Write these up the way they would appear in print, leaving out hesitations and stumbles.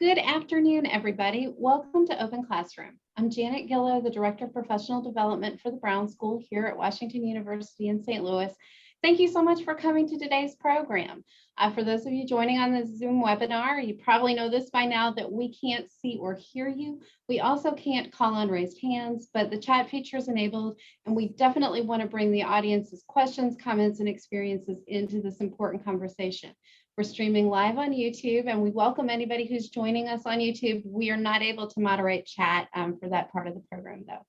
Good afternoon, everybody. Welcome to Open Classroom. I'm Janet Gillow, the Director of Professional Development for the Brown School here at Washington University in St. Louis. Thank you so much for coming to today's program. For those of you joining on the Zoom webinar, you probably know this by now that we can't see or hear you. We also can't call on raised hands, but the chat feature is enabled, and we definitely want to bring the audience's questions, comments, and experiences into this important conversation. We're streaming live on YouTube, and we welcome anybody who's joining us on YouTube. We are not able to moderate chat for that part of the program, though.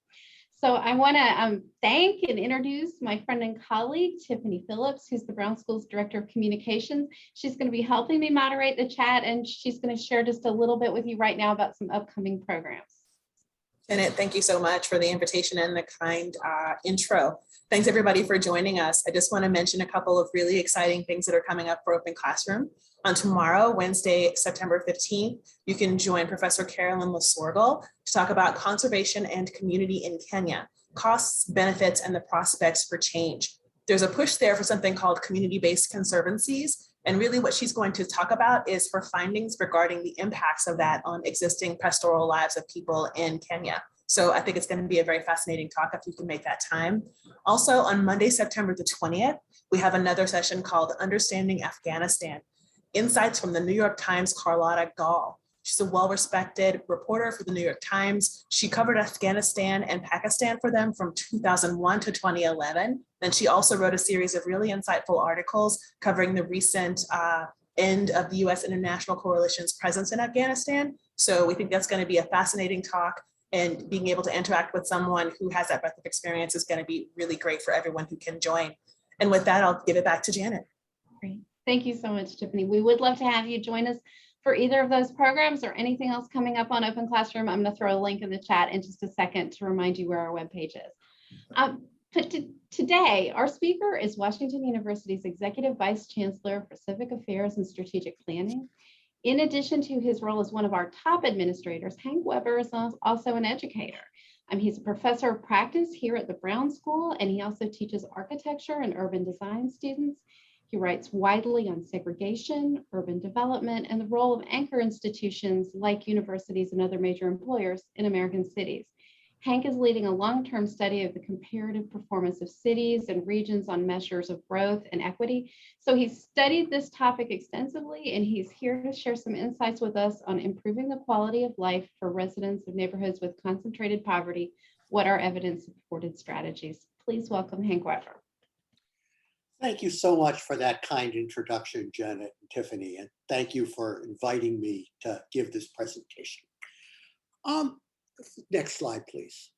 So I want to thank and introduce my friend and colleague, Tiffany Phillips, who's the Brown School's Director of Communications. She's going to be helping me moderate the chat, and she's going to share just a little bit with you right now about some upcoming programs. Janet, thank you so much for the invitation and the kind intro. Thanks everybody for joining us. I just want to mention a couple of really exciting things that are coming up for Open Classroom. On tomorrow, Wednesday, September 15th, you can join Professor Carolyn Lasorgal to talk about conservation and community in Kenya, costs, benefits, and the prospects for change. There's a push there for something called community-based conservancies. And really what she's going to talk about is her findings regarding the impacts of that on existing pastoral lives of people in Kenya. So I think it's going to be a very fascinating talk if you can make that time. Also on Monday, September the 20th, we have another session called Understanding Afghanistan, Insights from the New York Times' Carlotta Gall. She's a well-respected reporter for the New York Times. She covered Afghanistan and Pakistan for them from 2001 to 2011. Then she also wrote a series of really insightful articles covering the recent end of the U.S. International Coalition's presence in Afghanistan. So we think that's going to be a fascinating talk, and being able to interact with someone who has that breadth of experience is going to be really great for everyone who can join. And with that, I'll give it back to Janet. Great. Thank you so much, Tiffany. We would love to have you join us for either of those programs or anything else coming up on Open Classroom. I'm going to throw a link in the chat in just a second to remind you where our webpage is. Today, our speaker is Washington University's Executive Vice Chancellor for Civic Affairs and Strategic Planning. In addition to his role as one of our top administrators, Hank Weber is also an educator. He's a professor of practice here at the Brown School, and he also teaches architecture and urban design students. He writes widely on segregation, urban development, and the role of anchor institutions like universities and other major employers in American cities. Hank is leading a long-term study of the comparative performance of cities and regions on measures of growth and equity. So he's studied this topic extensively, and he's here to share some insights with us on improving the quality of life for residents of neighborhoods with concentrated poverty. What are evidence-supported strategies? Please welcome Hank Weber. Thank you so much for that kind introduction, Janet and Tiffany, and thank you for inviting me to give this presentation. Next slide, please.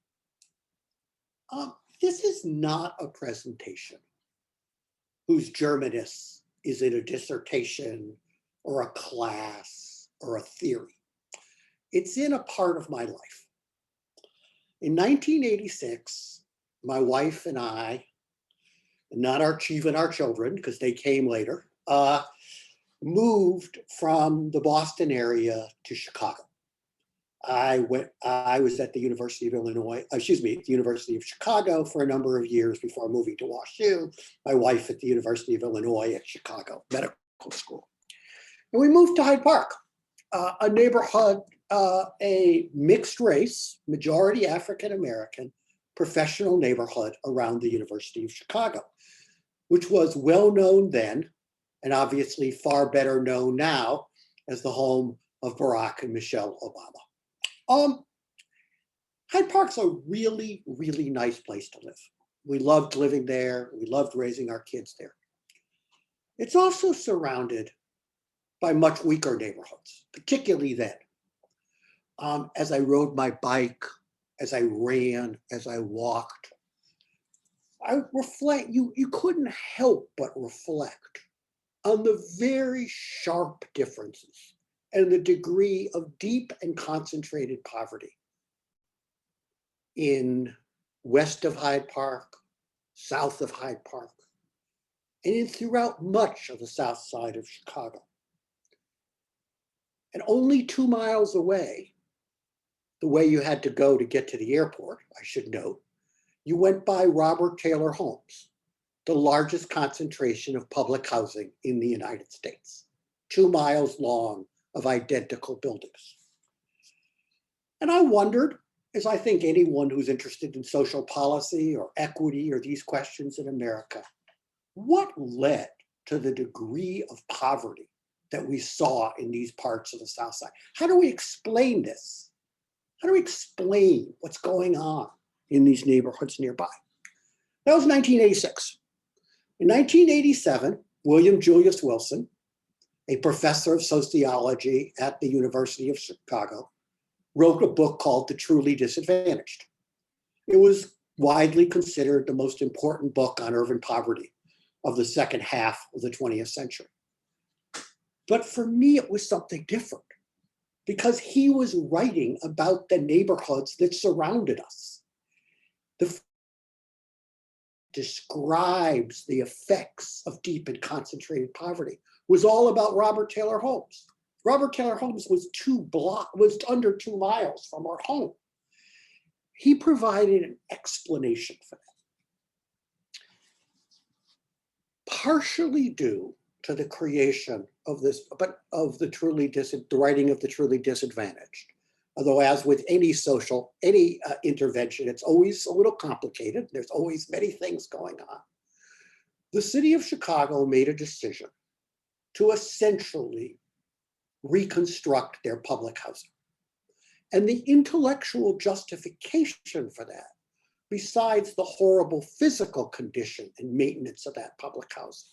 This is not a presentation whose germinus is in a dissertation or a class or a theory. It's in a part of my life. In 1986, my wife and I, not our chief and our children, because they came later, moved from the Boston area to Chicago. I was at the University of Illinois, the University of Chicago for a number of years before moving to WashU. My wife at the University of Illinois at Chicago Medical School. And we moved to Hyde Park, a neighborhood, a mixed race, majority African-American, professional neighborhood around the University of Chicago, which was well known then, and obviously far better known now as the home of Barack and Michelle Obama. Hyde Park's a really, really nice place to live. We loved living there. We loved raising our kids there. It's also surrounded by much weaker neighborhoods, particularly then. As I rode my bike, as I ran, as I walked, I reflect, you couldn't help but reflect on the very sharp differences and the degree of deep and concentrated poverty in west of Hyde Park, south of Hyde Park, and throughout much of the south side of Chicago. And only 2 miles away, the way you had to go to get to the airport, I should note, you went by Robert Taylor Homes, the largest concentration of public housing in the United States. 2 miles long of identical buildings. And I wondered, as I think anyone who's interested in social policy or equity or these questions in America, what led to the degree of poverty that we saw in these parts of the South Side? How do we explain this? How do we explain what's going on in these neighborhoods nearby? That was 1986. In 1987, William Julius Wilson, a professor of sociology at the University of Chicago, wrote a book called The Truly Disadvantaged. It was widely considered the most important book on urban poverty of the second half of the 20th century. But for me, it was something different because he was writing about the neighborhoods that surrounded us. The describes the effects of deep and concentrated poverty was all about Robert Taylor Holmes. Robert Taylor Holmes was under 2 miles from our home. He provided an explanation for that. Partially due to the creation of this, but of the writing of The Truly Disadvantaged. Although as with any intervention, it's always a little complicated. There's always many things going on. The city of Chicago made a decision to essentially reconstruct their public housing. And the intellectual justification for that, besides the horrible physical condition and maintenance of that public housing,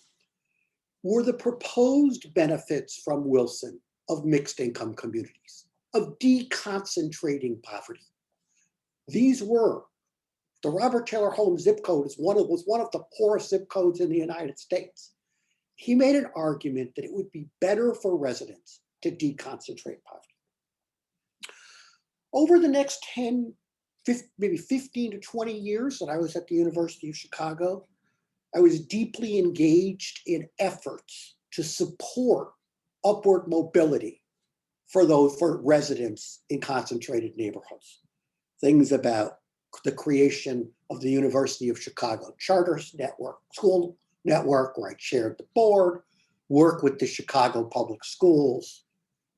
were the proposed benefits from Wilson of mixed income communities, of deconcentrating poverty. These were, the Robert Taylor Holmes zip code was one of the poorest zip codes in the United States. He made an argument that it would be better for residents to deconcentrate poverty. Over the next 10, maybe 15 to 20 years that I was at the University of Chicago, I was deeply engaged in efforts to support upward mobility for residents in concentrated neighborhoods. Things about the creation of the University of Chicago Charter Network, school network, where I chaired the board, work with the Chicago Public Schools,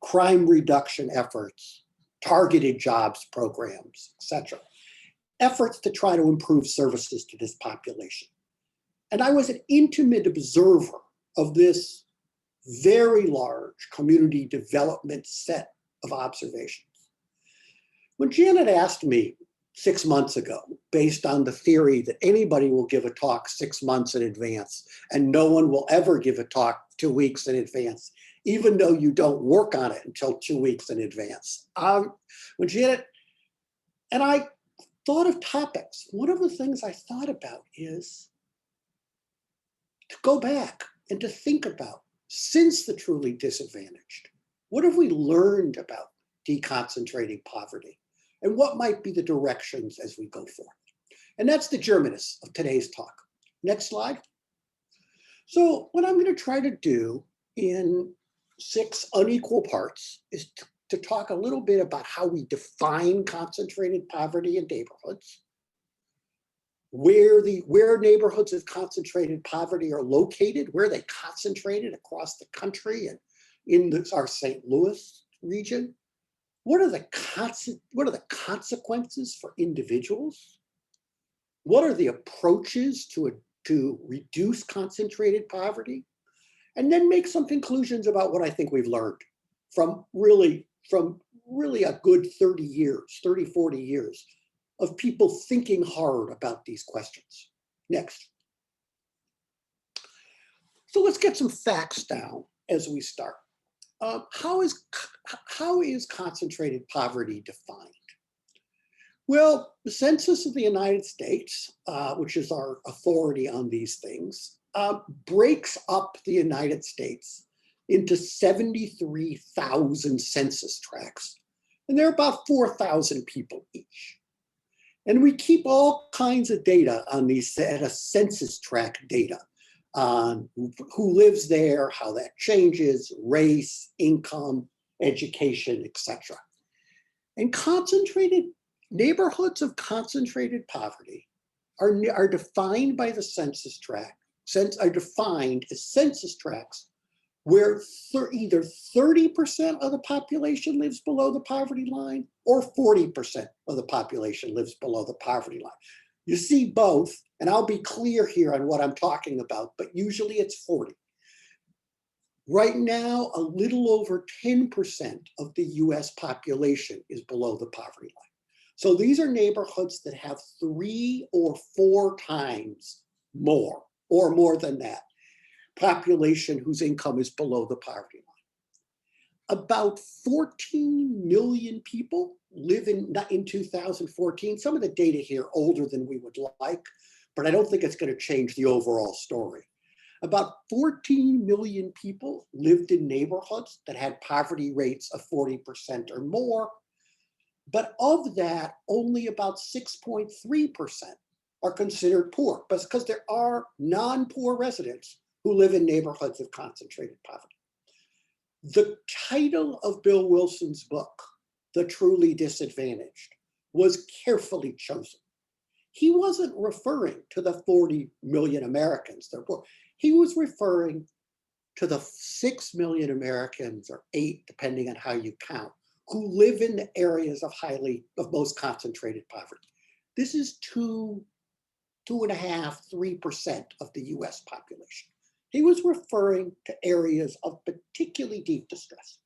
crime reduction efforts, targeted jobs programs, etc. Efforts to try to improve services to this population. And I was an intimate observer of this very large community development set of observations. When Janet asked me 6 months ago, based on the theory that anybody will give a talk 6 months in advance and no one will ever give a talk 2 weeks in advance, even though you don't work on it until 2 weeks in advance. When Janet, and I thought of topics, one of the things I thought about is to go back and to think about, since The Truly Disadvantaged, what have we learned about deconcentrating poverty? And what might be the directions as we go forward? And that's the germinus of today's talk. Next slide. So what I'm going to try to do in 6 unequal parts is to talk a little bit about how we define concentrated poverty in neighborhoods, where neighborhoods of concentrated poverty are located, where they concentrated across the country and in our St. Louis region. What are the consequences for individuals? What are the approaches to reduce concentrated poverty? And then make some conclusions about what I think we've learned from really a good 30, 40 years of people thinking hard about these questions. Next. So let's get some facts down as we start. How is concentrated poverty defined? Well, the Census of the United States, which is our authority on these things, breaks up the United States into 73,000 census tracts, and there are about 4,000 people each. And we keep all kinds of data on these census tract data on who lives there, how that changes, race, income, education, etc. And concentrated neighborhoods of concentrated poverty are defined by the census tract, are defined as census tracts where either 30% of the population lives below the poverty line or 40% of the population lives below the poverty line. You see both, and I'll be clear here on what I'm talking about, but usually it's 40. Right now, a little over 10% of the US population is below the poverty line. So these are neighborhoods that have 3 or 4 times more, or more than that, population whose income is below the poverty line. About 14 million people live in 2014. Some of the data here older than we would like, but I don't think it's going to change the overall story. About 14 million people lived in neighborhoods that had poverty rates of 40% or more, but of that, only about 6.3% are considered poor, because there are non-poor residents who live in neighborhoods of concentrated poverty. The title of Bill Wilson's book, The Truly Disadvantaged, was carefully chosen. He wasn't referring to the 40 million Americans that are poor. He was referring to the 6 million Americans, or 8, depending on how you count, who live in the areas of most concentrated poverty. This is 2.5, 3% of the US population. He was referring to areas of particularly deep distress.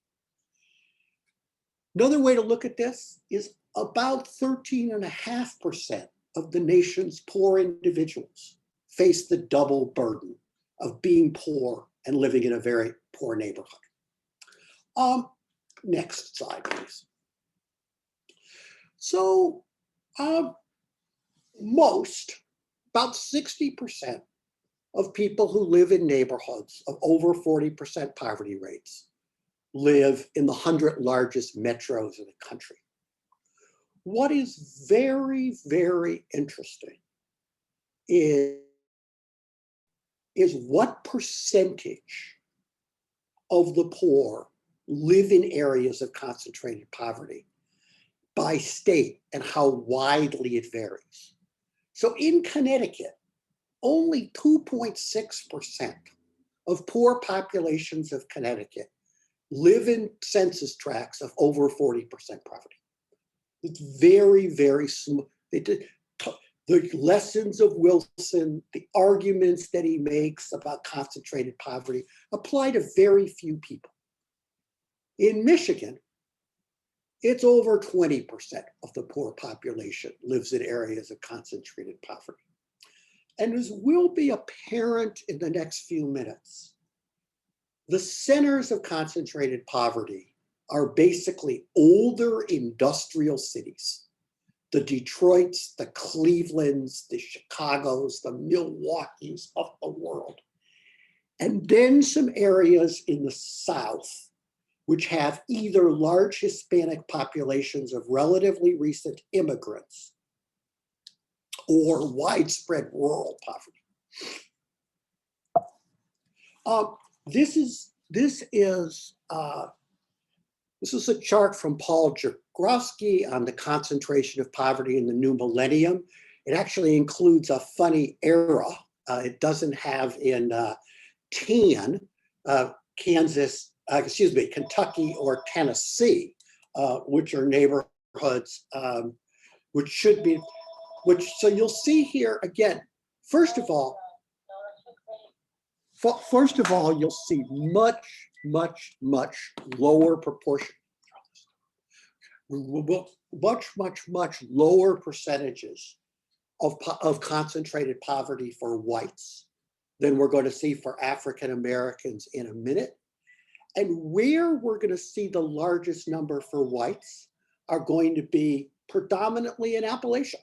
Another way to look at this is about 13.5% of the nation's poor individuals face the double burden of being poor and living in a very poor neighborhood. Next slide, please. So about 60% of people who live in neighborhoods of over 40% poverty rates live in the 100 largest metros in the country. What is very, very interesting is what percentage of the poor live in areas of concentrated poverty by state and how widely it varies. So in Connecticut, only 2.6% of poor populations of Connecticut live in census tracts of over 40% poverty. It's very, very small. The lessons of Wilson, the arguments that he makes about concentrated poverty apply to very few people. In Michigan, it's over 20% of the poor population lives in areas of concentrated poverty. And as will be apparent in the next few minutes, the centers of concentrated poverty are basically older industrial cities. The Detroits, the Clevelands, the Chicagos, the Milwaukees of the world. And then some areas in the South, which have either large Hispanic populations of relatively recent immigrants or widespread rural poverty. This is a chart from Paul Jagrowski on the concentration of poverty in the new millennium. It actually includes a funny era. It doesn't have in tan, Kentucky or Tennessee, which are neighborhoods, so you'll see here again, first of all, you'll see much lower proportion, much lower percentages of concentrated poverty for whites than we're going to see for African Americans in a minute. And where we're going to see the largest number for whites are going to be predominantly in Appalachia,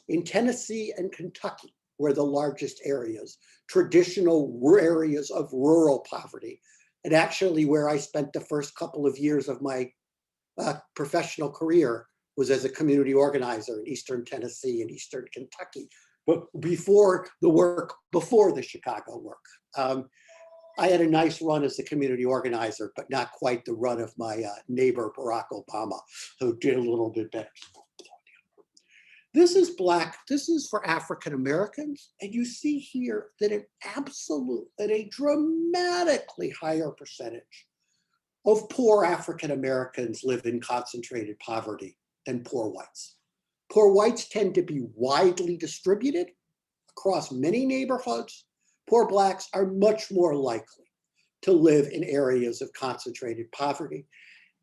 in Tennessee and Kentucky, where the largest areas, traditional areas of rural poverty, and actually where I spent the first couple of years of my professional career was as a community organizer in Eastern Tennessee and Eastern Kentucky, but before the Chicago work. I had a nice run as a community organizer, but not quite the run of my neighbor, Barack Obama, who did a little bit better. This is Black, this is for African Americans. And you see here that a dramatically higher percentage of poor African Americans live in concentrated poverty than poor whites. Poor whites tend to be widely distributed across many neighborhoods. Poor Blacks are much more likely to live in areas of concentrated poverty.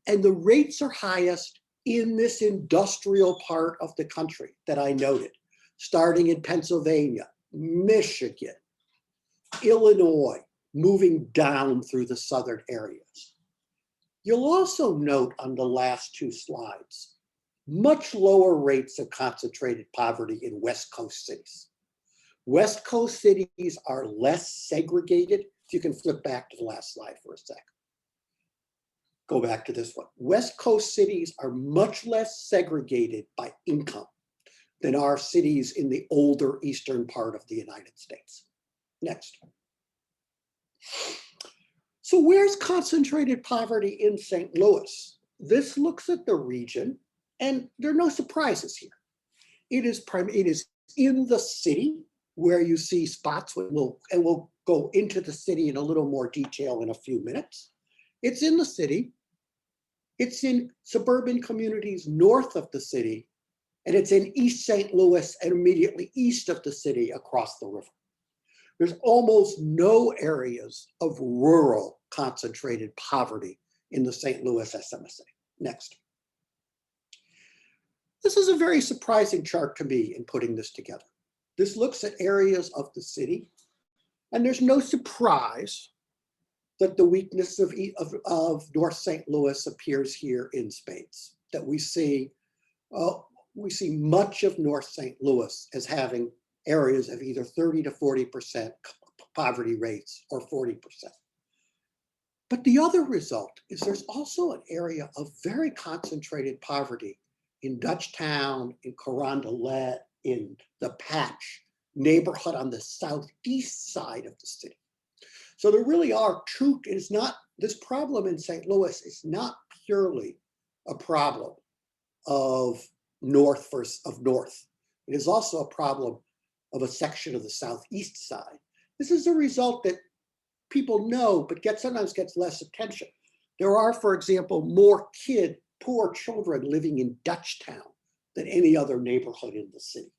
And the rates are highest in this industrial part of the country that I noted, starting in Pennsylvania, Michigan, Illinois, moving down through the southern areas. You'll also note on the last two slides, much lower rates of concentrated poverty in West Coast cities. West Coast cities are less segregated. If you can flip back to the last slide for a second. Go back to this one. West Coast cities are much less segregated by income than are cities in the older eastern part of the United States. Next. So where's concentrated poverty in St. Louis? This looks at the region, and there are no surprises here. It is in the city where you see spots, and we'll go into the city in a little more detail in a few minutes. It's in the city. It's in suburban communities north of the city, and it's in East St. Louis and immediately east of the city across the river. There's almost no areas of rural concentrated poverty in the St. Louis SMSA. Next. This is a very surprising chart to me in putting this together. This looks at areas of the city, and there's no surprise that the weakness of North St. Louis appears here in spades, that we see much of North St. Louis as having areas of either 30 to 40% poverty rates or 40%. But the other result is there's also an area of very concentrated poverty in Dutchtown, in Carondelet, in the Patch neighborhood on the southeast side of the city. So there really are two, this problem in St. Louis is not purely a problem of north. It is also a problem of a section of the southeast side. This is a result that people know, but sometimes gets less attention. There are, for example, more poor children living in Dutchtown than any other neighborhood in the city.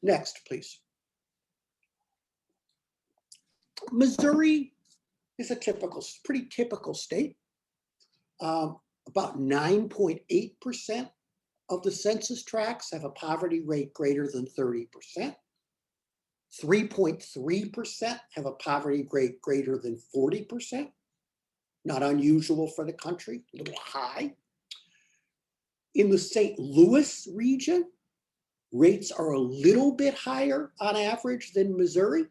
Next, please. Missouri is a pretty typical state. About 9.8% of the census tracts have a poverty rate greater than 30%. 3.3% have a poverty rate greater than 40%. Not unusual for the country, a little high. In the St. Louis region, rates are a little bit higher on average than Missouri,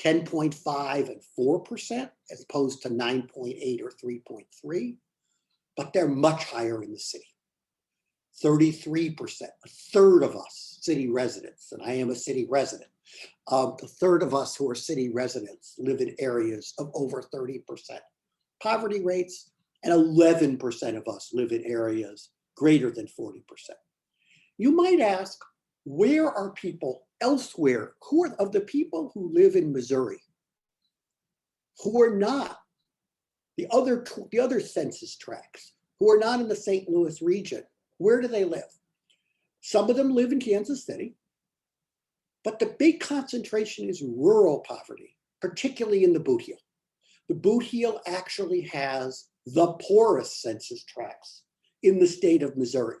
10.5 and 4%, as opposed to 9.8 or 3.3, but they're much higher in the city. 33%, a third of us city residents, and I am a city resident, a third of us who are city residents live in areas of over 30% poverty rates, and 11% of us live in areas greater than 40%. You might ask, where are people elsewhere? Who are of the people who live in Missouri who are not the other census tracts, who are not in the St. Louis region? Where do they live? Some of them live in Kansas City, but the big concentration is rural poverty, particularly in the Boot Heel. The Boot Heel actually has the poorest census tracts in the state of Missouri.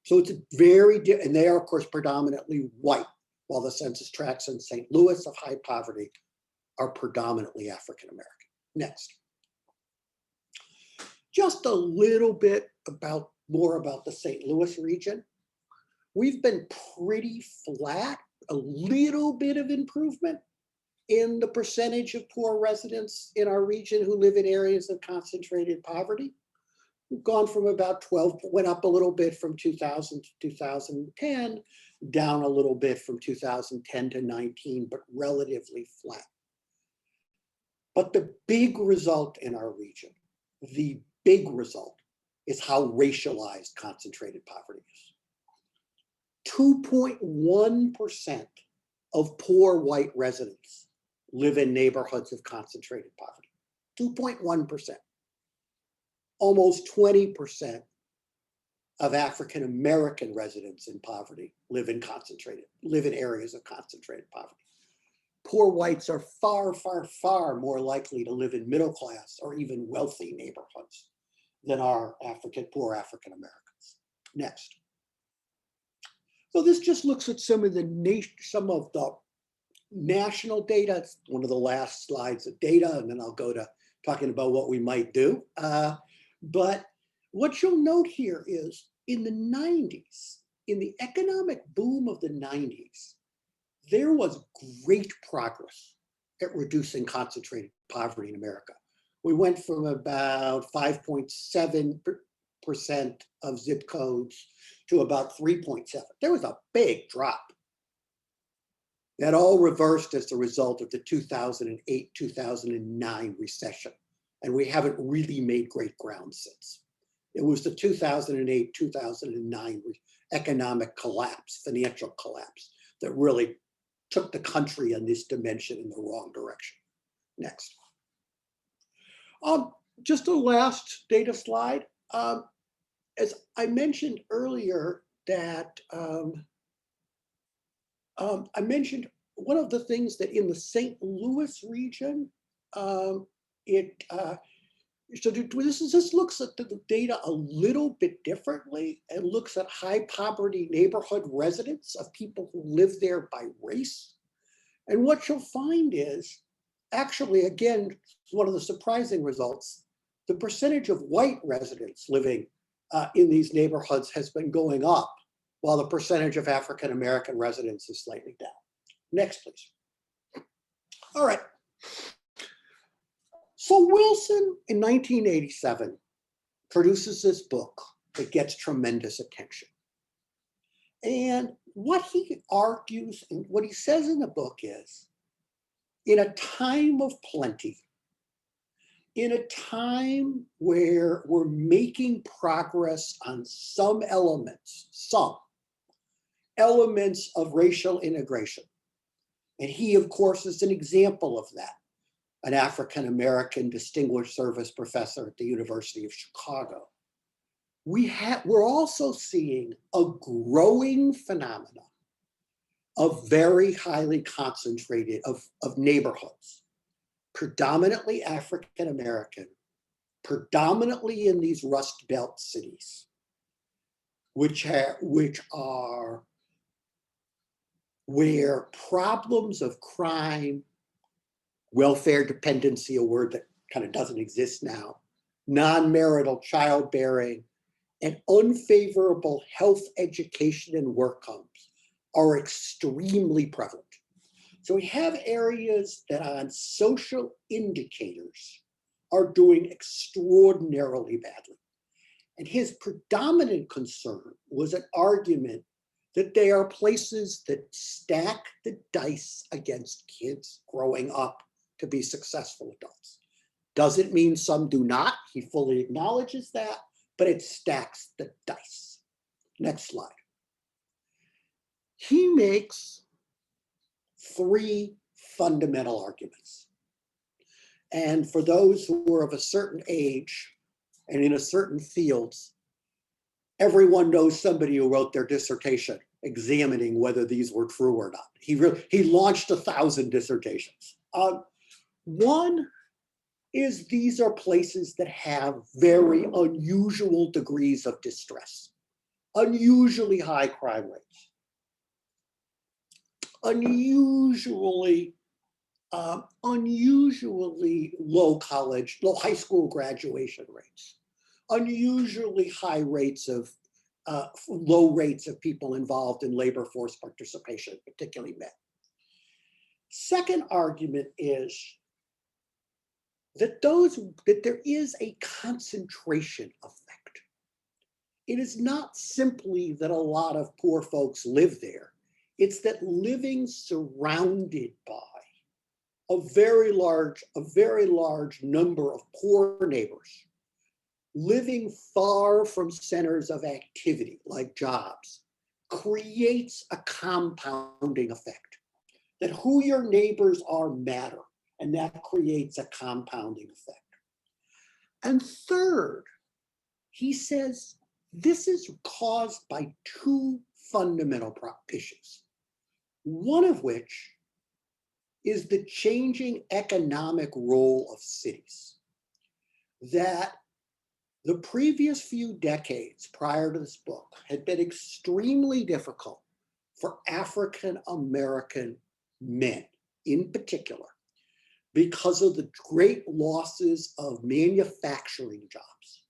So it's and they are, of course, predominantly white, while the census tracts in St. Louis of high poverty are predominantly African American. Next. Just a little bit more about the St. Louis region. We've been pretty flat, a little bit of improvement in the percentage of poor residents in our region who live in areas of concentrated poverty. We've gone from about 12, went up a little bit from 2000 to 2010, down a little bit from 2010 to 19, but relatively flat. But the big result in our region, the big result is how racialized concentrated poverty is. 2.1% of poor white residents live in neighborhoods of concentrated poverty. 2.1%. Almost 20% of African American residents in poverty live in areas of concentrated poverty. Poor whites are far, far, far more likely to live in middle class or even wealthy neighborhoods than are poor African Americans. Next. So this just looks at some of the national data. It's one of the last slides of data, and then I'll go to talking about what we might do. But what you'll note here is in the 90s, in the economic boom of the 90s, there was great progress at reducing concentrated poverty in America. We went from about 5.7% of zip codes to about 3.7. There was a big drop. That all reversed as a result of the 2008-2009 recession. And we haven't really made great ground since. It was the 2008-2009 economic collapse, financial collapse, that really took the country in this dimension in the wrong direction. Next. Just a last data slide. As I mentioned earlier that I mentioned one of the things that in the St. Louis region, this looks at the data a little bit differently and looks at high poverty neighborhood residents of people who live there by race. And what you'll find is, actually, again, one of the surprising results, the percentage of white residents living in these neighborhoods has been going up, while the percentage of African American residents is slightly down. Next, please. All right. So Wilson in 1987 produces this book that gets tremendous attention. And what he argues and what he says in the book is, in a time of plenty, in a time where we're making progress on some elements of racial integration, and he, of course, is an example of that, an African-American distinguished service professor at the University of Chicago. We're also seeing a growing phenomenon of very highly concentrated, of neighborhoods, predominantly African-American, predominantly in these Rust Belt cities, which are where problems of crime, welfare dependency, a word that kind of doesn't exist now, non-marital childbearing, and unfavorable health, education, and work outcomes are extremely prevalent. So we have areas that on social indicators are doing extraordinarily badly. And his predominant concern was an argument that they are places that stack the dice against kids growing up to be successful adults. Doesn't mean some do not, he fully acknowledges that, but it stacks the dice. Next slide. He makes three fundamental arguments. And for those who are of a certain age and in a certain fields, everyone knows somebody who wrote their dissertation examining whether these were true or not. He launched 1,000 dissertations. One is these are places that have very unusual degrees of distress, unusually high crime rates, unusually low high school graduation rates, unusually high rates of low rates of people involved in labor force participation, particularly men. Second argument is that there is a concentration effect. It is not simply that a lot of poor folks live there. It's that living surrounded by a very large number of poor neighbors, living far from centers of activity like jobs, creates a compounding effect, that who your neighbors are matter, and that creates a compounding effect. And third, he says this is caused by two fundamental issues, one of which is the changing economic role of cities. That the previous few decades prior to this book had been extremely difficult for African American men in particular, because of the great losses of manufacturing jobs,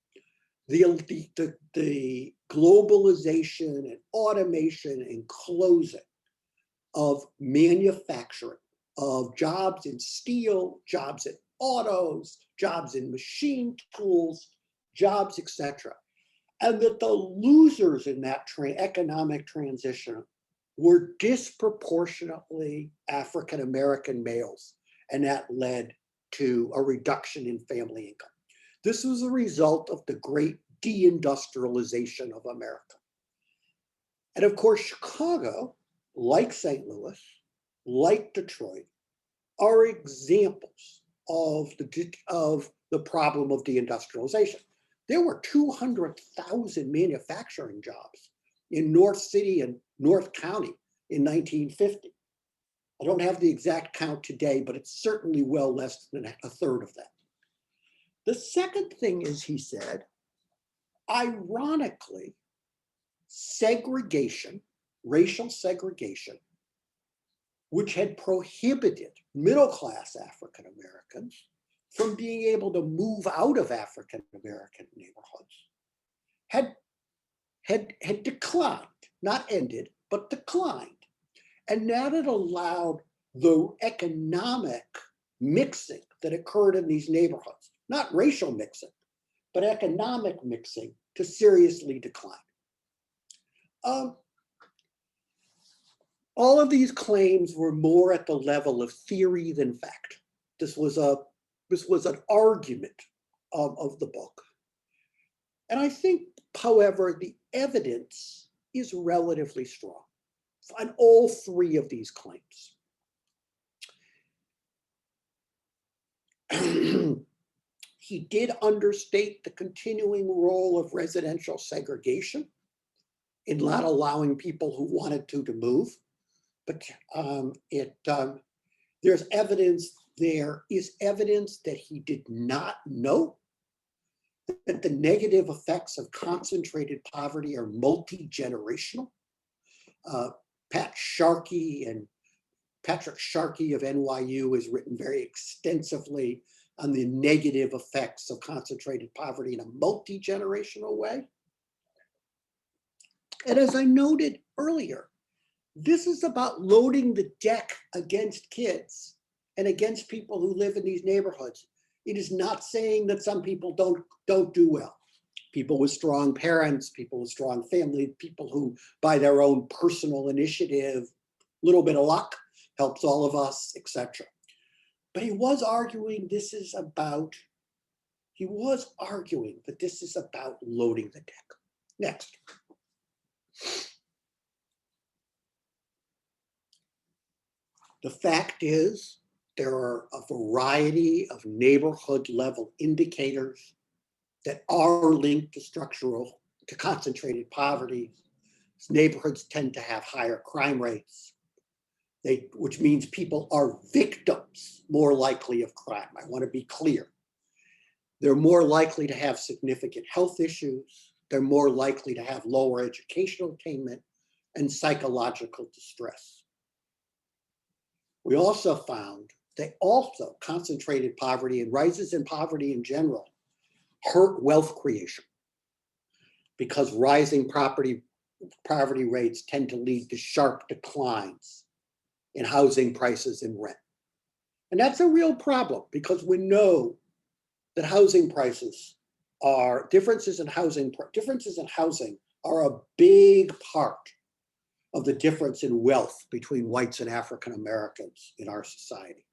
the globalization and automation and closing of manufacturing, of jobs in steel, jobs in autos, jobs in machine tools, jobs, etc. And that the losers in that economic transition were disproportionately African American males, and that led to a reduction in family income. This was a result of the great deindustrialization of America. And of course, Chicago, like St. Louis, like Detroit, are examples of the problem of deindustrialization. There were 200,000 manufacturing jobs in North City and North County in 1950. I don't have the exact count today, but it's certainly well less than a third of that. The second thing is, he said, ironically, segregation, racial segregation, which had prohibited middle-class African Americans from being able to move out of African American neighborhoods, had declined, not ended, but declined. And that had allowed the economic mixing that occurred in these neighborhoods, not racial mixing, but economic mixing, to seriously decline. All of these claims were more at the level of theory than fact. This was an argument of the book. And I think, however, the evidence is relatively strong on all three of these claims. He did understate the continuing role of residential segregation in not allowing people who wanted to move. But there is evidence that he did not know that the negative effects of concentrated poverty are multi-generational. Patrick Sharkey of NYU has written very extensively on the negative effects of concentrated poverty in a multi-generational way. And as I noted earlier, this is about loading the deck against kids and against people who live in these neighborhoods. It is not saying that some people don't do well. People with strong parents, people with strong family, people who, by their own personal initiative, little bit of luck helps all of us, etc. But he was arguing that this is about loading the deck. Next. The fact is, there are a variety of neighborhood level indicators that are linked to concentrated poverty. Neighborhoods tend to have higher crime rates, which means people are victims more likely of crime. I want to be clear. They're more likely to have significant health issues. They're more likely to have lower educational attainment and psychological distress. We also found that concentrated poverty and rises in poverty in general hurt wealth creation, because rising poverty rates tend to lead to sharp declines in housing prices and rent. And that's a real problem, because we know that differences in housing are a big part of the difference in wealth between whites and African Americans in our society.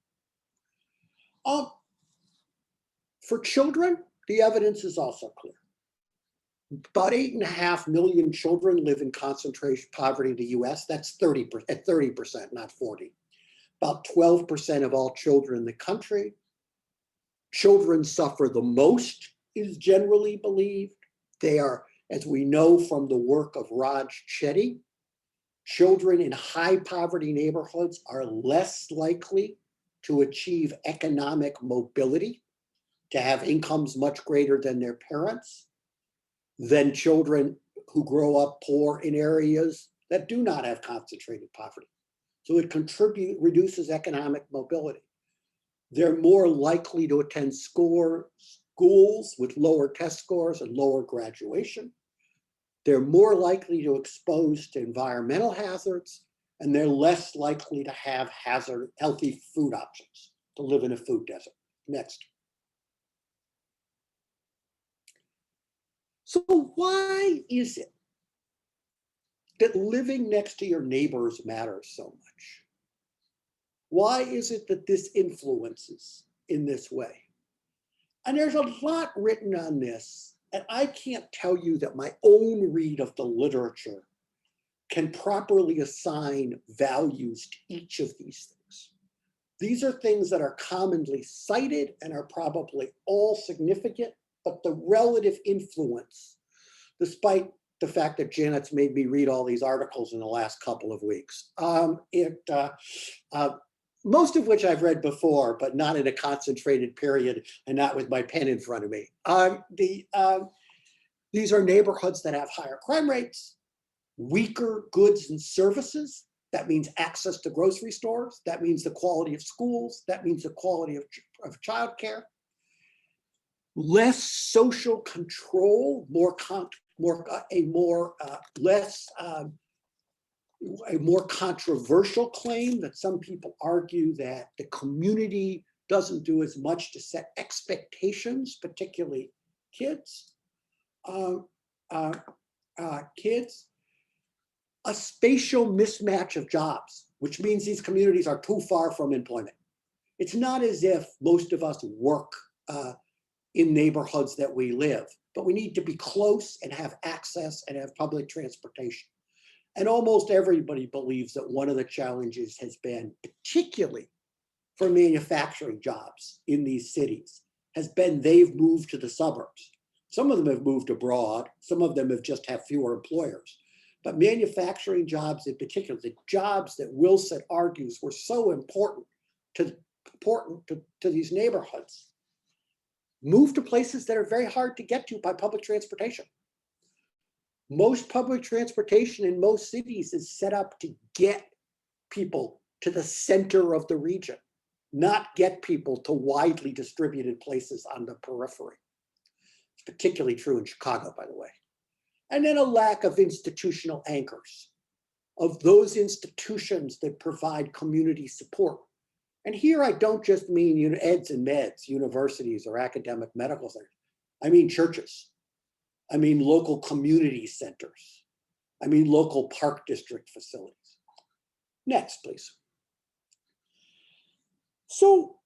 For children, the evidence is also clear. About 8.5 million children live in concentration poverty in the US. That's 30%, not 40. About 12% of all children in the country. Children suffer the most, is generally believed. They are, as we know from the work of Raj Chetty, children in high poverty neighborhoods are less likely to achieve economic mobility, to have incomes much greater than their parents, than children who grow up poor in areas that do not have concentrated poverty. So it reduces economic mobility. They're more likely to attend schools with lower test scores and lower graduation. They're more likely to expose to environmental hazards, and they're less likely to have healthy food options, to live in a food desert. Next. So why is it that living next to your neighbors matters so much? Why is it that this influences in this way? And there's a lot written on this, and I can't tell you that my own read of the literature can properly assign values to each of these things. These are things that are commonly cited and are probably all significant, but the relative influence, despite the fact that Janet's made me read all these articles in the last couple of weeks, most of which I've read before, but not in a concentrated period and not with my pen in front of me. These are neighborhoods that have higher crime rates, weaker goods and services. That means access to grocery stores. That means the quality of schools. That means the quality of childcare. Less social control, a more controversial claim that some people argue that the community doesn't do as much to set expectations, particularly kids. A spatial mismatch of jobs, which means these communities are too far from employment. It's not as if most of us work in neighborhoods that we live, but we need to be close and have access and have public transportation. And almost everybody believes that one of the challenges has been, particularly for manufacturing jobs in these cities, has been they've moved to the suburbs. Some of them have moved abroad. Some of them have just have fewer employers. But manufacturing jobs in particular, the jobs that Wilson argues were so important to these neighborhoods, move to places that are very hard to get to by public transportation. Most public transportation in most cities is set up to get people to the center of the region, not get people to widely distributed places on the periphery. It's particularly true in Chicago, by the way. And then a lack of institutional anchors, of those institutions that provide community support. And here I don't just mean eds and meds, universities or academic medical centers. I mean churches. I mean local community centers. I mean local park district facilities. Next, please. So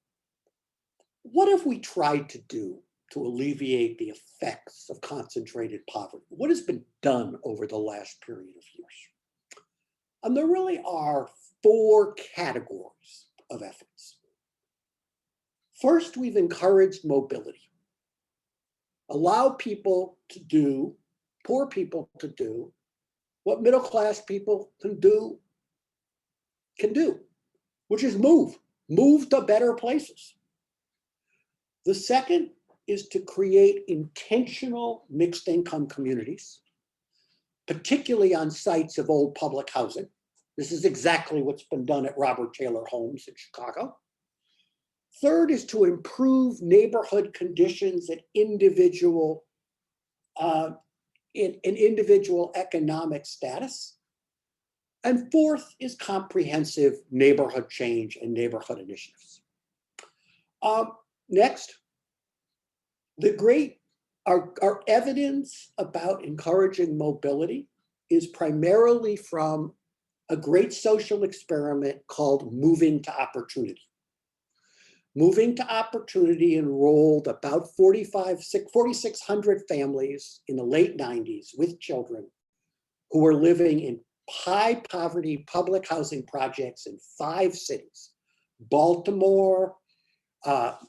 what have we tried to do to alleviate the effects of concentrated poverty? What has been done over the last period of years? And there really are 4 categories of efforts. First, we've encouraged mobility. Allow people to do, poor people to do, what middle-class people can do, which is move to better places. The second is to create intentional mixed income communities, particularly on sites of old public housing. This is exactly what's been done at Robert Taylor Homes in Chicago. Third is to improve neighborhood conditions at individual economic status. And fourth is comprehensive neighborhood change and neighborhood initiatives. Next, our evidence about encouraging mobility is primarily from a great social experiment called Moving to Opportunity. Moving to Opportunity enrolled about 4,600 families in the late 90s with children who were living in high poverty public housing projects in 5 cities: Baltimore,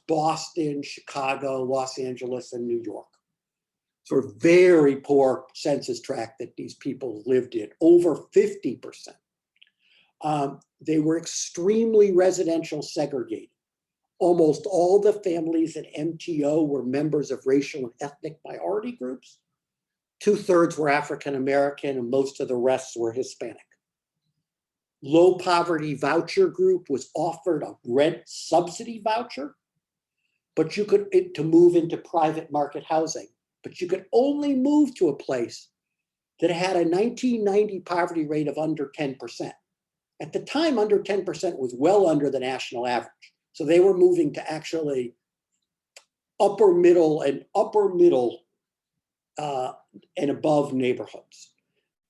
Boston, Chicago, Los Angeles, and New York. Sort of very poor census tract that these people lived in, over 50%. They were extremely residential segregated. Almost all the families at MTO were members of racial and ethnic minority groups. 2/3 were African American, and most of the rest were Hispanic. Low poverty voucher group was offered a rent subsidy voucher, but you could to move into private market housing, but you could only move to a place that had a 1990 poverty rate of under 10%. At the time, under 10% was well under the national average. So they were moving to actually upper middle and above neighborhoods.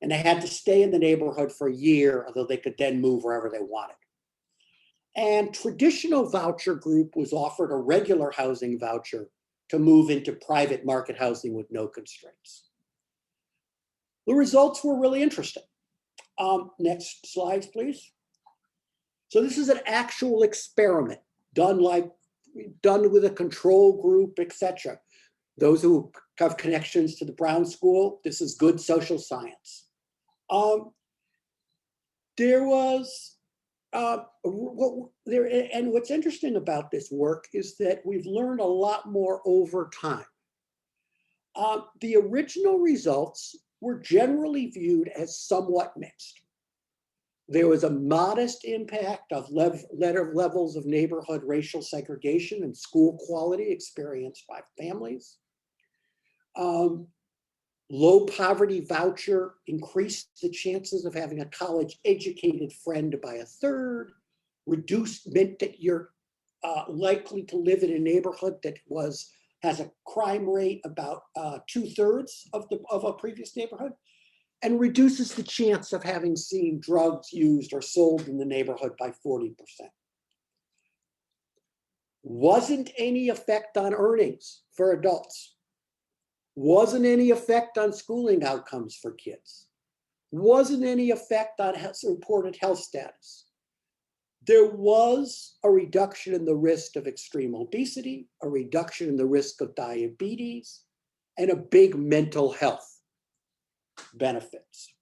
And they had to stay in the neighborhood for a year, although they could then move wherever they wanted. And traditional voucher group was offered a regular housing voucher to move into private market housing with no constraints. The results were really interesting. Next slides, please. So this is an actual experiment done with a control group, etc. Those who have connections to the Brown School, this is good social science. And what's interesting about this work is that we've learned a lot more over time. The original results were generally viewed as somewhat mixed. There was a modest impact of levels of neighborhood racial segregation and school quality experienced by families. Low poverty voucher increased the chances of having a college educated friend by 1/3, meant that you're likely to live in a neighborhood that has a crime rate about 2/3 of a previous neighborhood, and reduces the chance of having seen drugs used or sold in the neighborhood by 40%. Wasn't any effect on earnings for adults. Wasn't any effect on schooling outcomes for kids. Wasn't any effect on reported health status. There was a reduction in the risk of extreme obesity, a reduction in the risk of diabetes, and a big mental health benefits.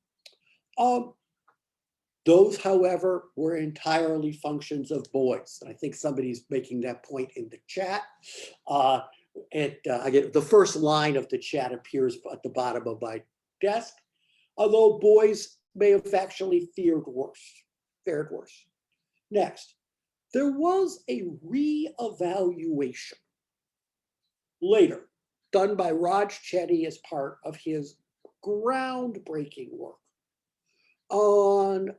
Those, however, were entirely functions of boys. And I think somebody's making that point in the chat. I get the first line of the chat appears at the bottom of my desk, although boys may have actually fared worse. Next, there was a re-evaluation later done by Raj Chetty as part of his groundbreaking work on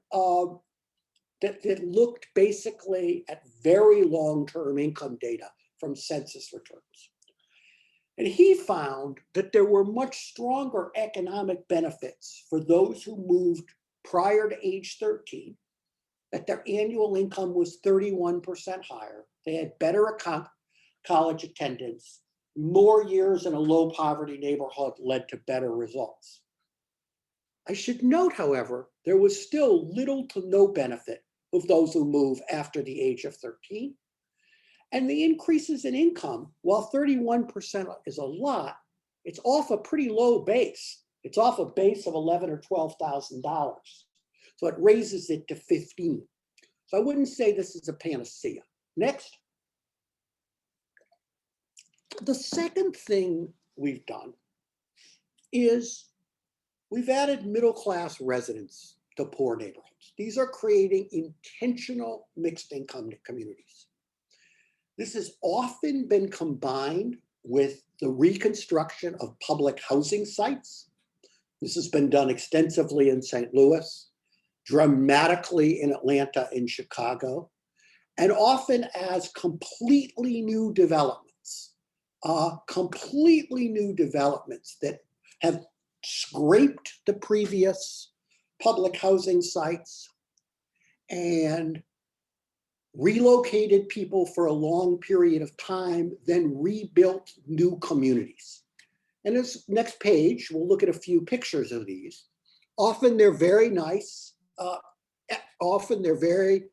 that looked basically at very long-term income data from census returns. And he found that there were much stronger economic benefits for those who moved prior to age 13, that their annual income was 31% higher. They had better college attendance. More years in a low poverty neighborhood led to better results. I should note, however, there was still little to no benefit of those who move after the age of 13. And the increases in income, while 31% is a lot, it's off a pretty low base. It's off a base of $11,000 or $12,000. So it raises it to 15. So I wouldn't say this is a panacea. Next. The second thing we've done is we've added middle-class residents to poor neighborhoods. These are creating intentional mixed income communities. This has often been combined with the reconstruction of public housing sites. This has been done extensively in St. Louis, dramatically in Atlanta and Chicago, and often as completely new developments that have scraped the previous public housing sites and relocated people for a long period of time, then rebuilt new communities. And this next page, we'll look at a few pictures of these. Often they're very nice. Often they're very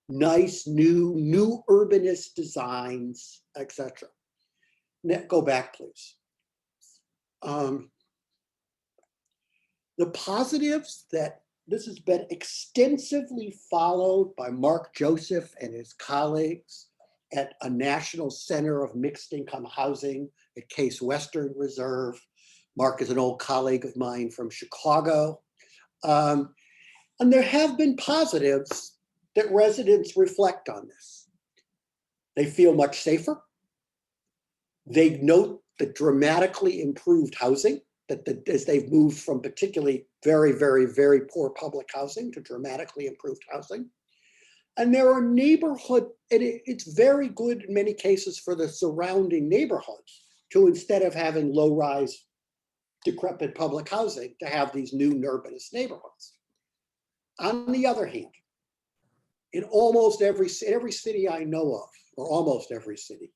nice, new urbanist designs, etc. Go back, please. The positives that this has been extensively followed by Mark Joseph and his colleagues at a National Center of Mixed Income Housing at Case Western Reserve. Mark is an old colleague of mine from Chicago. And there have been positives that residents reflect on this. They feel much safer. They note the dramatically improved housing, as they've moved from particularly very, very, very poor public housing to dramatically improved housing. And there are neighborhood, and it's very good in many cases for the surrounding neighborhoods to, instead of having low-rise, decrepit public housing, to have these new urbanist neighborhoods. On the other hand, in almost every city I know of, or almost every city,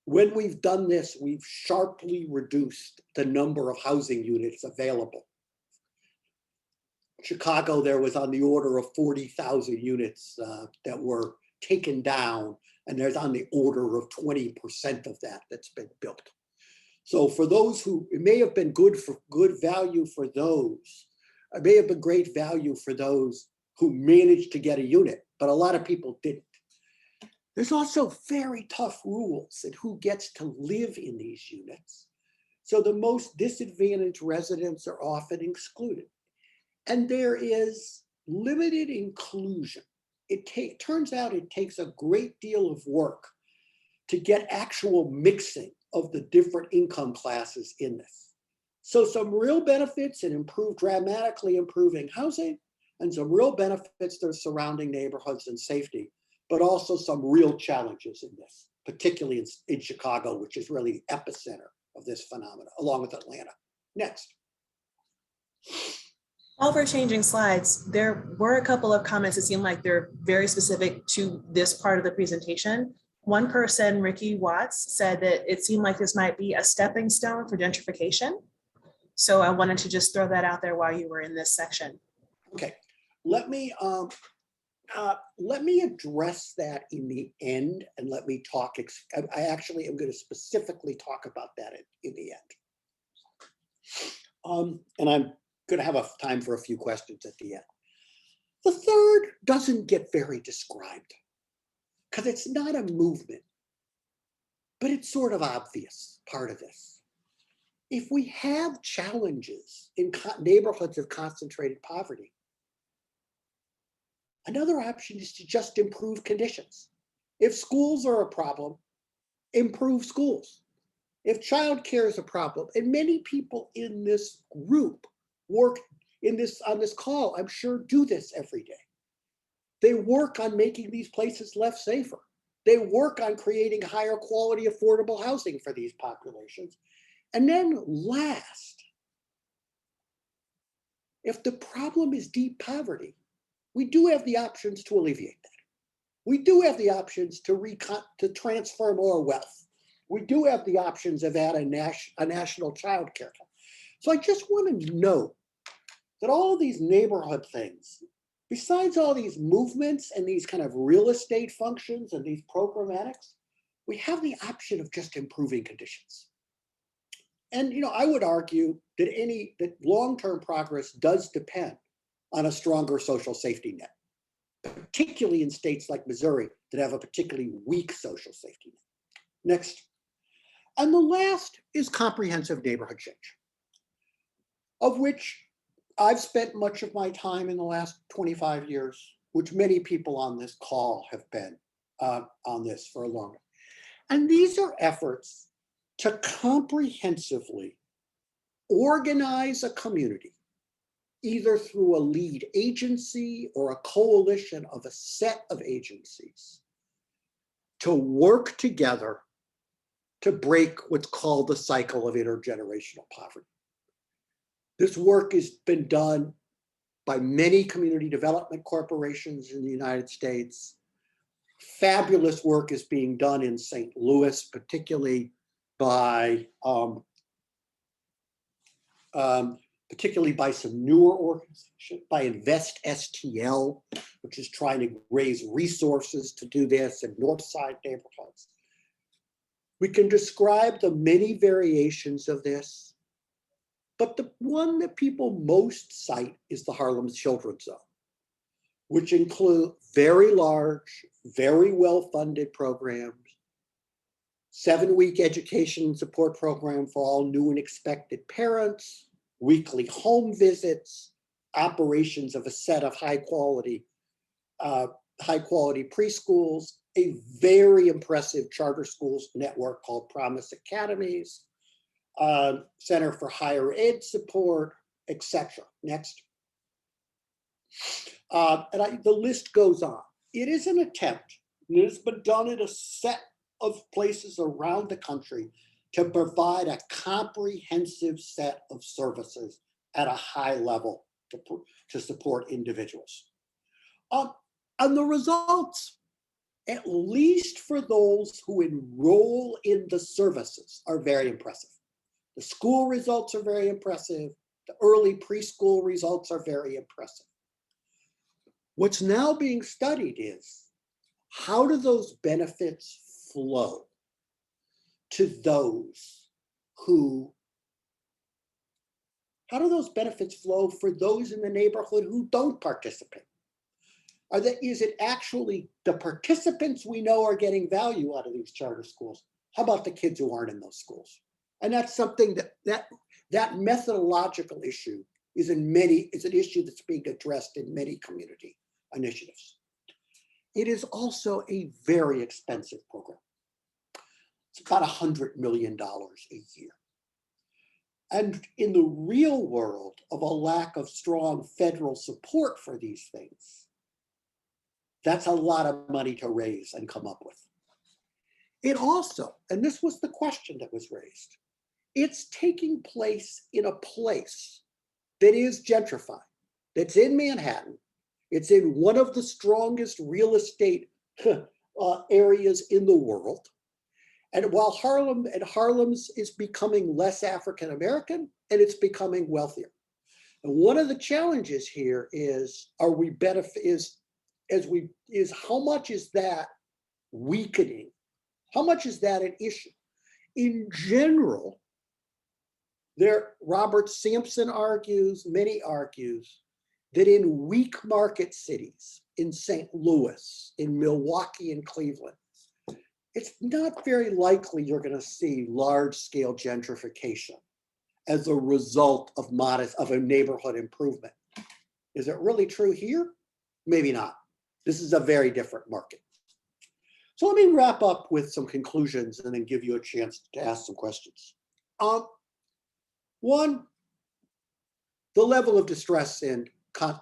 when we've done this, we've sharply reduced the number of housing units available. Chicago, there was on the order of 40,000 units that were taken down, and there's on the order of 20% of that that's been built. So for those who, it may have been good value for those, it may have been great value for those who managed to get a unit, but a lot of people didn't. There's also very tough rules in who gets to live in these units. So the most disadvantaged residents are often excluded. And there is limited inclusion. It turns out it takes a great deal of work to get actual mixing of the different income classes in this. So some real benefits in dramatically improving housing, and some real benefits to surrounding neighborhoods and safety, but also some real challenges in this, particularly in Chicago, which is really the epicenter of this phenomenon, along with Atlanta. Next. While we're changing slides, there were a couple of comments that seem like they're very specific to this part of the presentation. One person, Ricky Watts, said that it seemed like this might be a stepping stone for gentrification. So I wanted to just throw that out there while you were in this section. Okay, let me address that in the end, and let me talk. I actually am going to specifically talk about that in the end. And I'm going to have time for a few questions at the end. The third doesn't get very described because it's not a movement, but it's sort of obvious part of this. If we have challenges in neighborhoods of concentrated poverty, another option is to just improve conditions. If schools are a problem, improve schools. If childcare is a problem, and many people in this group work on this call, I'm sure, do this every day. They work on making these places less safer. They work on creating higher quality, affordable housing for these populations. And then last, if the problem is deep poverty, we do have the options to alleviate that. We do have the options to transfer more wealth. We do have the options of adding a national child care. So I just want to note that all of these neighborhood things, besides all these movements and these kind of real estate functions and these programmatics, we have the option of just improving conditions. And I would argue that long-term progress does depend on a stronger social safety net, particularly in states like Missouri that have a particularly weak social safety net. Next. And the last is comprehensive neighborhood change, of which I've spent much of my time in the last 25 years, which many people on this call have been on this for a long time. And these are efforts to comprehensively organize a community, either through a lead agency or a coalition of a set of agencies, to work together to break what's called the cycle of intergenerational poverty. This work has been done by many community development corporations in the United States, Fabulous work is being done in St. Louis, particularly by some newer organizations, by Invest STL, which is trying to raise resources to do this in Northside neighborhoods. We can describe the many variations of this, but the one that people most cite is the Harlem Children's Zone, which include very large, very well-funded programs, 7-week education and support program for all new and expected parents, weekly home visits, operations of a set of high quality preschools, a very impressive charter schools network called Promise Academies, Center for Higher Ed Support, etc. Next. The list goes on. It is an attempt, and it has been done in a set of places around the country to provide a comprehensive set of services at a high level to support individuals. And the results, at least for those who enroll in the services, are very impressive. The school results are very impressive. The early preschool results are very impressive. What's now being studied is, how do those benefits flow to those who, how do those benefits flow for those in the neighborhood who don't participate? Is it actually the participants we know are getting value out of these charter schools? How about the kids who aren't in those schools? And that's something that methodological issue is an issue that's being addressed in many community initiatives. It is also a very expensive program. It's about $100 million a year. And in the real world of a lack of strong federal support for these things, that's a lot of money to raise and come up with. It also, and this was the question that was raised, it's taking place in a place that is gentrified, that's in Manhattan. It's in one of the strongest real estate areas in the world. And while Harlem's is becoming less African-American, and it's becoming wealthier. And one of the challenges here is, how much is that weakening? How much is that an issue? In general, Robert Sampson argues, many argues, that in weak market cities, in St. Louis, in Milwaukee and Cleveland, it's not very likely you're going to see large-scale gentrification as a result of a neighborhood improvement. Is it really true here? Maybe not. This is a very different market. So let me wrap up with some conclusions and then give you a chance to ask some questions. One, the level of distress in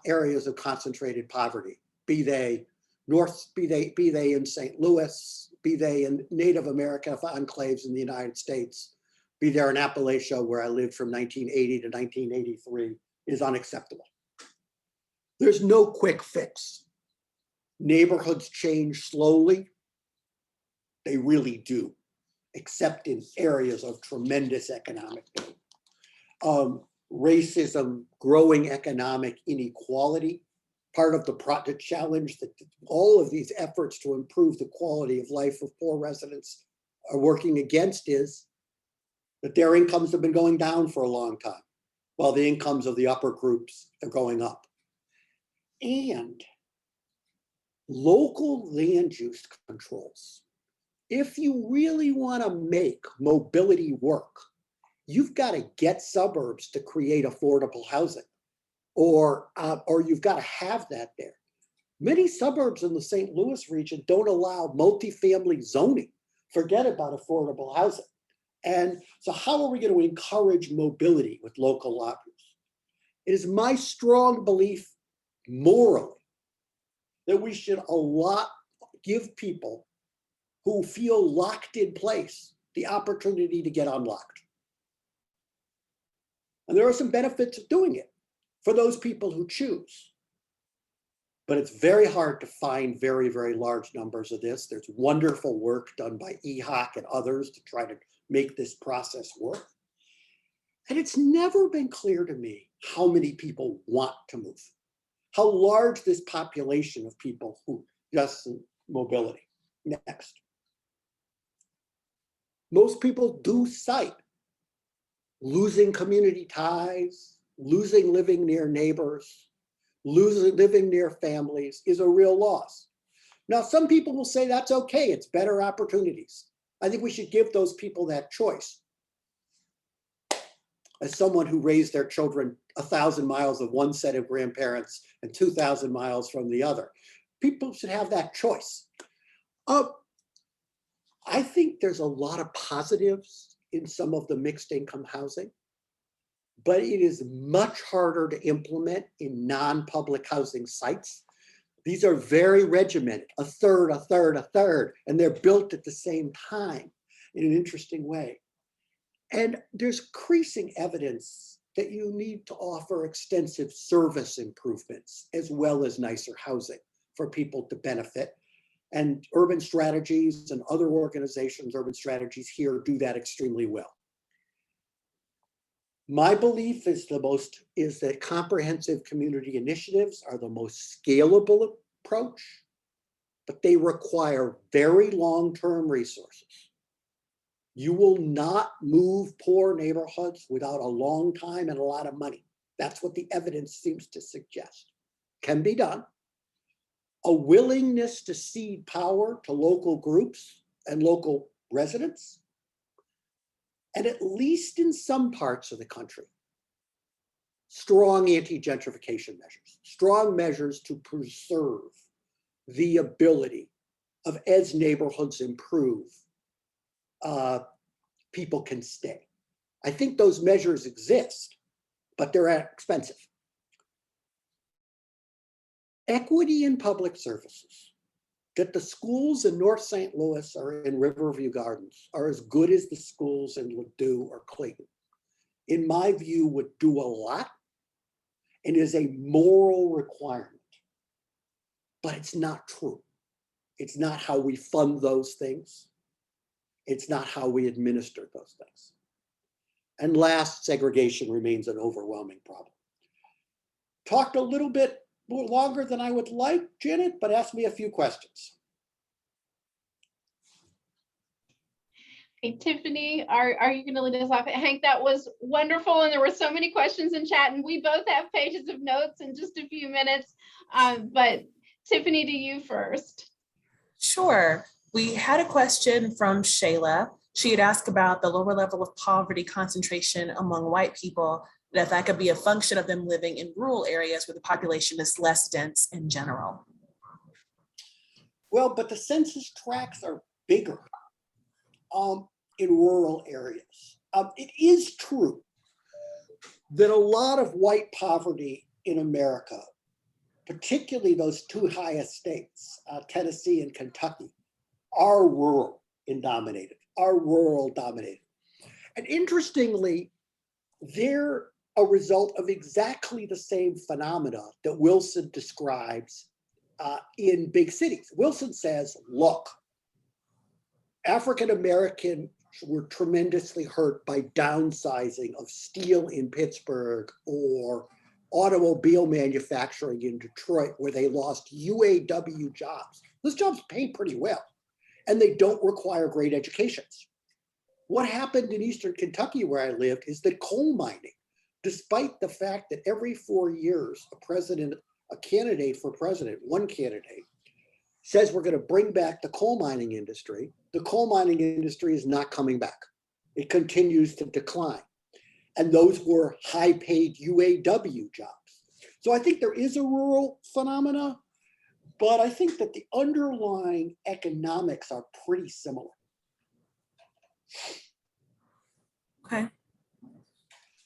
areas of concentrated poverty, be they in St. Louis, be they in Native American enclaves in the United States, be there in Appalachia, where I lived from 1980 to 1983, is unacceptable. There's no quick fix. Neighborhoods change slowly. They really do, except in areas of tremendous economic pain. Racism, growing economic inequality, part of the challenge that all of these efforts to improve the quality of life of poor residents are working against is that their incomes have been going down for a long time, while the incomes of the upper groups are going up. And local land use controls. If you really want to make mobility work, you've got to get suburbs to create affordable housing, or you've got to have that there. Many suburbs in the St. Louis region don't allow multifamily zoning. Forget about affordable housing. And so how are we going to encourage mobility with local lobbies? It is my strong belief morally that we should give people who feel locked in place the opportunity to get unlocked. And there are some benefits of doing it for those people who choose. but it's very hard to find very, very large numbers of this. There's wonderful work done by EHOC and others to try to make this process work. And it's never been clear to me how many people want to move, how large this population of people who just mobility. Next. Most people do cite losing community ties, losing living near neighbors, losing living near families is a real loss. Now, some people will say that's okay, it's better opportunities. I think we should give those people that choice. As someone who raised their children 1,000 miles of one set of grandparents and 2,000 miles from the other, people should have that choice. I think there's a lot of positives in some of the mixed income housing, but it is much harder to implement in non-public housing sites. These are very regimented, a third, a third, a third, and they're built at the same time in an interesting way. And there's increasing evidence that you need to offer extensive service improvements as well as nicer housing for people to benefit. And urban strategies and other organizations, urban strategies here do that extremely well. My belief is that comprehensive community initiatives are the most scalable approach, but they require very long-term resources. You will not move poor neighborhoods without a long time and a lot of money. That's what the evidence seems to suggest. Can be done. A willingness to cede power to local groups and local residents, and at least in some parts of the country, strong anti-gentrification measures, strong measures to preserve the ability of, as neighborhoods improve, people can stay. I think those measures exist, but they're expensive. Equity in public services, that the schools in North St. Louis or in Riverview Gardens are as good as the schools in Ladue or Clayton, in my view, would do a lot and is a moral requirement, but it's not true. It's not how we fund those things. It's not how we administer those things. And last, segregation remains an overwhelming problem. Talked a little bit more longer than I would like, Janet, but ask me a few questions. Hey, Tiffany, are you going to lead us off? Hank, that was wonderful. And there were so many questions in chat, and we both have pages of notes in just a few minutes. But Tiffany, to you first. Sure. We had a question from Shayla. She had asked about the lower level of poverty concentration among white people, that that could be a function of them living in rural areas where the population is less dense in general. Well, but the census tracts are bigger in rural areas. It is true that a lot of white poverty in America, particularly those two highest states, Tennessee and Kentucky, are rural dominated. And interestingly, they're a result of exactly the same phenomena that Wilson describes in big cities. Wilson says, look, African Americans were tremendously hurt by downsizing of steel in Pittsburgh or automobile manufacturing in Detroit, where they lost UAW jobs. Those jobs pay pretty well, and they don't require great educations. What happened in Eastern Kentucky, where I lived, is that coal mining, despite the fact that every 4 years, a candidate for president, one candidate, says we're going to bring back the coal mining industry, the coal mining industry is not coming back. It continues to decline. And those were high-paid UAW jobs. So I think there is a rural phenomena, but I think that the underlying economics are pretty similar. Okay.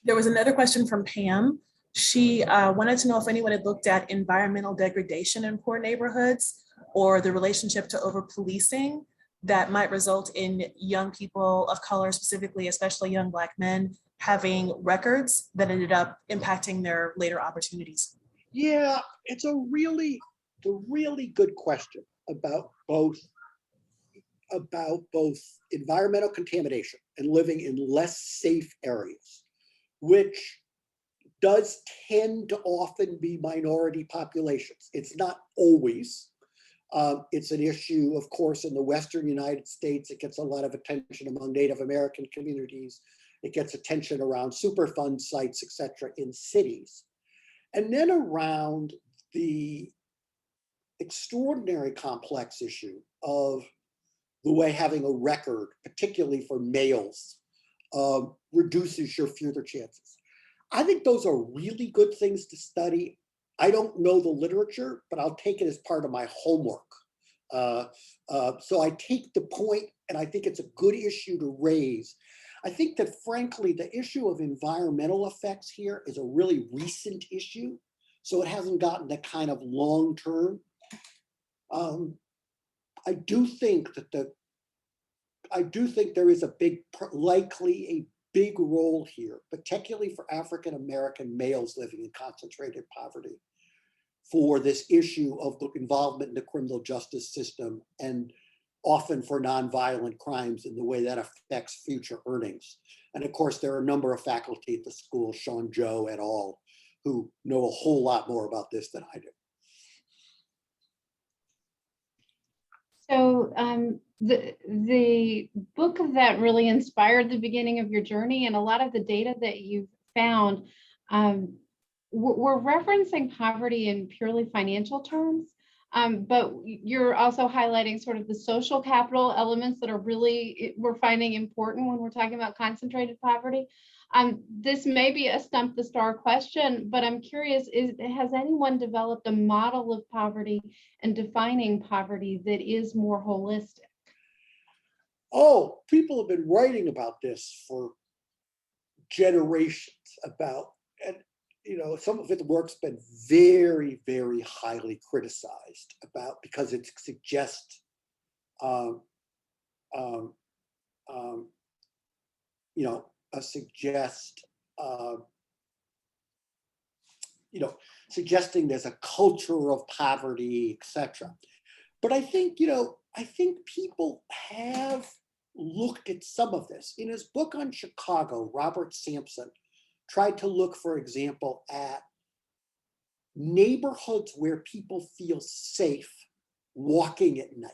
There was another question from Pam. She wanted to know if anyone had looked at environmental degradation in poor neighborhoods or the relationship to over-policing that might result in young people of color, specifically, especially young Black men, having records that ended up impacting their later opportunities. Yeah, it's a really a really good question about both environmental contamination and living in less safe areas, which does tend to often be minority populations. It's not always. It's an issue, of course, in the Western United States. It gets a lot of attention among Native American communities. It gets attention around Superfund sites, et cetera, in cities. And then around the extraordinary complex issue of the way having a record, particularly for males, reduces your future chances. I think those are really good things to study. I don't know the literature, but I'll take it as part of my homework. So I take the point, and I think it's a good issue to raise. I think that, frankly, the issue of environmental effects here is a really recent issue, so it hasn't gotten the kind of long term. I do think there is likely a big role here, particularly for African American males living in concentrated poverty, for this issue of the involvement in the criminal justice system, and often for nonviolent crimes in the way that affects future earnings. And of course, there are a number of faculty at the school, Sean Joe et al., who know a whole lot more about this than I do. So the book that really inspired the beginning of your journey, and a lot of the data that you've found, we're referencing poverty in purely financial terms, but you're also highlighting sort of the social capital elements that are really, we're finding important when we're talking about concentrated poverty. This may be a stump the star question, but I'm curious, has anyone developed a model of poverty and defining poverty that is more holistic? Oh, people have been writing about this for generations and some of the work's been very, very highly criticized because it suggests suggesting there's a culture of poverty, etc. But I think people have looked at some of this. In his book on Chicago, Robert Sampson tried to look, for example, at neighborhoods where people feel safe walking at night.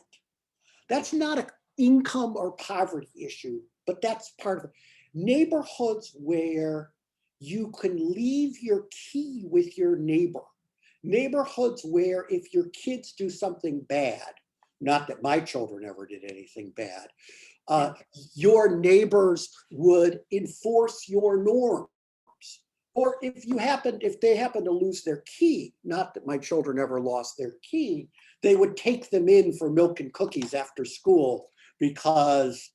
That's not an income or poverty issue, but that's part of it. Neighborhoods where you can leave your key with your neighbor. Neighborhoods where if your kids do something bad, not that my children ever did anything bad, your neighbors would enforce your norms. Or if they happen to lose their key, not that my children ever lost their key, they would take them in for milk and cookies after school because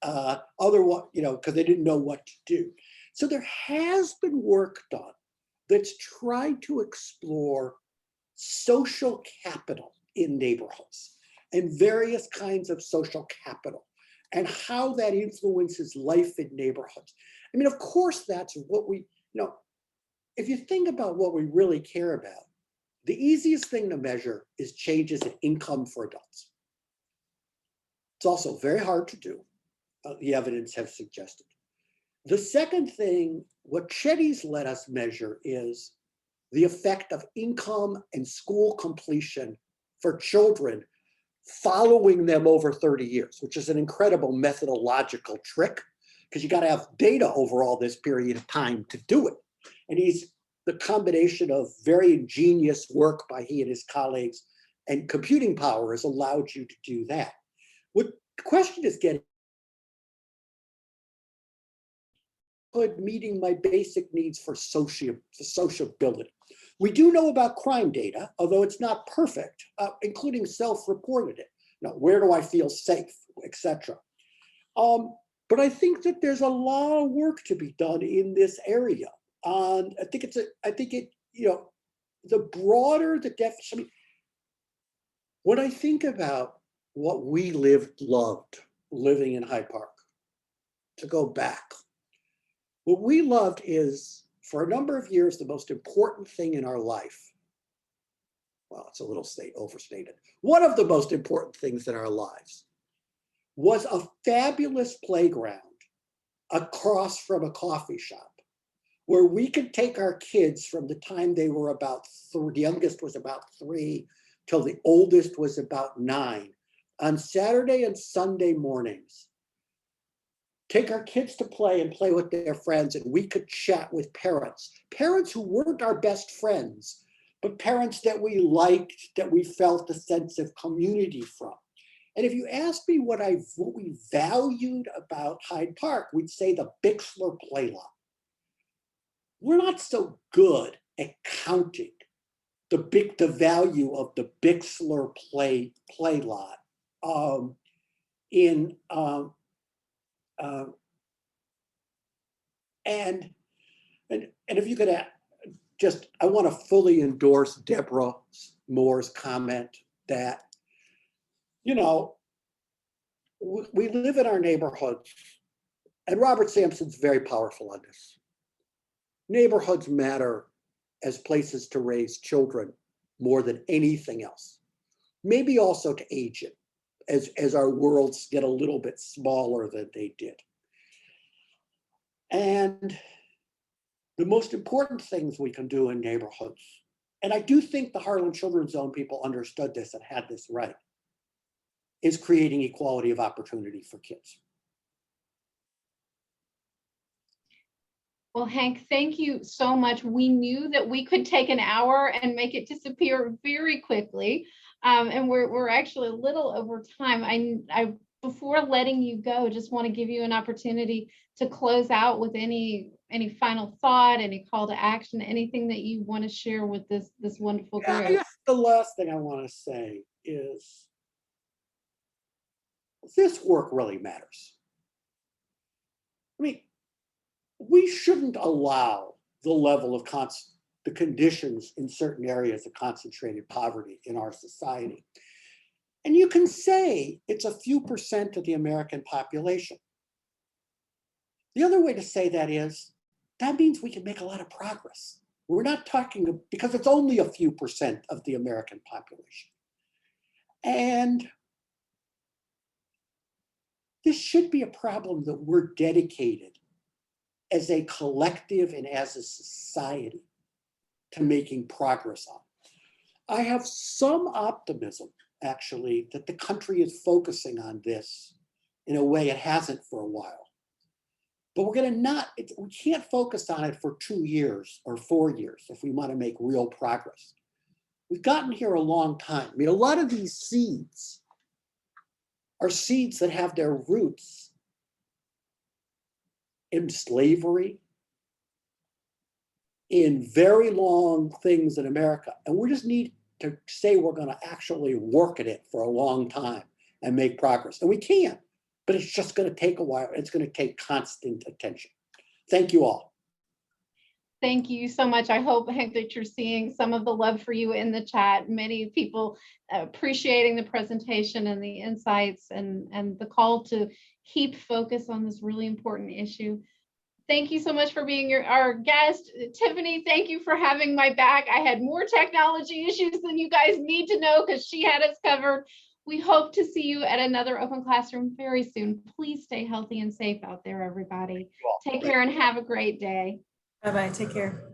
otherwise, because they didn't know what to do. So there has been work done that's tried to explore social capital in neighborhoods and various kinds of social capital and how that influences life in neighborhoods. I mean, of course, that's what if you think about what we really care about, the easiest thing to measure is changes in income for adults. It's also very hard to do, the evidence has suggested. The second thing, what Chetty's let us measure is the effect of income and school completion for children following them over 30 years, which is an incredible methodological trick because you got to have data over all this period of time to do it. And the combination of very ingenious work by he and his colleagues and computing power has allowed you to do that. What the question is getting, meeting my basic needs for sociability. We do know about crime data, although it's not perfect, including self-reported it. Where do I feel safe, etc. But I think that there's a lot of work to be done in this area. I think the broader the definition, when I think about what we loved living in Hyde Park, to go back, what we loved is, for a number of years, the most important thing in our life well, it's a little overstated. One of the most important things in our lives was a fabulous playground across from a coffee shop where we could take our kids from the time they were about 3, the youngest was about 3, till the oldest was about 9, on Saturday and Sunday mornings. Take our kids to play and play with their friends, and we could chat with parents who weren't our best friends, but parents that we liked, that we felt a sense of community from. And if you ask me what we valued about Hyde Park, we'd say the Bixler play lot. We're not so good at counting the value of the Bixler play lot and if you could just, I want to fully endorse Deborah Moore's comment that, you know, we live in our neighborhoods, and Robert Sampson's very powerful on this. Neighborhoods matter as places to raise children more than anything else. Maybe also to age it as our worlds get a little bit smaller than they did. And the most important things we can do in neighborhoods, and I do think the Harlan Children's Zone people understood this and had this right, is creating equality of opportunity for kids. Well, Hank, thank you so much. We knew that we could take an hour and make it disappear very quickly. And we're actually a little over time. I before letting you go, just want to give you an opportunity to close out with any final thought, any call to action, anything that you want to share with this wonderful group. I guess the last thing I want to say is this work really matters. I mean, we shouldn't allow the level of the conditions in certain areas of concentrated poverty in our society. And you can say it's a few percent of the American population. The other way to say that is, that means we can make a lot of progress. We're not talking, because it's only a few percent of the American population. And this should be a problem that we're dedicated as a collective and as a society to making progress on. I have some optimism, actually, that the country is focusing on this in a way it hasn't for a while. But we can't focus on it for 2 years or 4 years if we want to make real progress. We've gotten here a long time. I mean, a lot of these seeds are seeds that have their roots in slavery, in very long things in America. And we just need to say we're going to actually work at it for a long time and make progress. And we can, but it's just going to take a while. It's going to take constant attention. Thank you all. Thank you so much. I hope, Hank, that you're seeing some of the love for you in the chat. Many people appreciating the presentation and the insights and the call to keep focus on this really important issue. Thank you so much for being our guest. Tiffany, thank you for having my back. I had more technology issues than you guys need to know because she had us covered. We hope to see you at another Open Classroom very soon. Please stay healthy and safe out there, everybody. Take care and have a great day. Bye-bye. Take care.